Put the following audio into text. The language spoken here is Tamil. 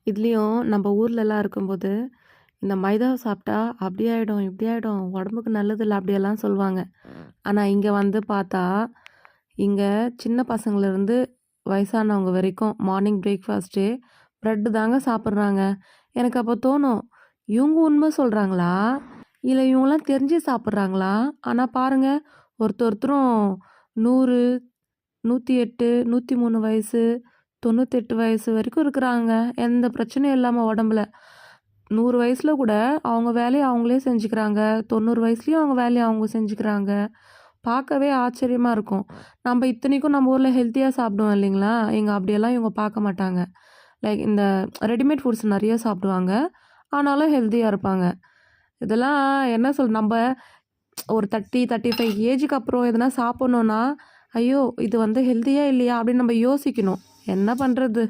இதுலயும் நம்ம ஊர்லலாம் இருக்கும்போது, இந்த மைதாவ சாப்பிட்டா அப்படி ஆயிடும், இப்படி ஆயிடும், உடம்புக்கு நல்லதில்ல அப்படியெல்லாம் சொல்லுவாங்க. ஆனா இங்க வந்து பார்த்தா, இங்க சின்ன பசங்கள்லேருந்து வயசானவங்க வரைக்கும் மார்னிங் பிரேக்ஃபாஸ்ட்டே பிரெட் தாங்க சாப்பிடுறாங்க. எனக்கு அப்போ தோணும், இவங்க உண்மை சொல்றாங்களா? இல்ல இவங்கலாம் தெரிஞ்சு சாப்பிடுறாங்களா? ஆனா பாருங்க, ஒருத்தரும் 100, 108, 103 வயசு, 98 வயசு வரைக்கும் இருக்கிறாங்க. எந்த பிரச்சனையும் இல்லாம உடம்புல. 100 வயசுல கூட அவங்க வேலைய அவங்களே செஞ்சுக்கிறாங்க. 90 வயசுலயும் அவங்க வேலைய அவங்க செஞ்சுக்கிறாங்க. பார்க்கவே ஆச்சரியமா இருக்கும். நம்ம இத்தனைக்கும் நம்ம ஊர்ல ஹெல்த்தியா சாப்பிடுவோம் இல்லைங்களா? இங்க அப்படியெல்லாம் இவங்க பார்க்க மாட்டாங்க. லைக் இந்த ரெடிமேட் ஃபுட்ஸ் நெறைய சாப்பிடுவாங்க. ஆனாலும் ஹெல்த்தியா இருப்பாங்க. இதெல்லாம் என்ன நம்ப ஒரு 30, 35 ஏஜுக்கு அப்புறம் எதனா சாப்பிட்ணுன்னா, ஐயோ! இது வந்து ஹெல்த்தியா இல்லையா? அப்படின்னு நம்ம யோசிக்கணும். என்ன பண்றது?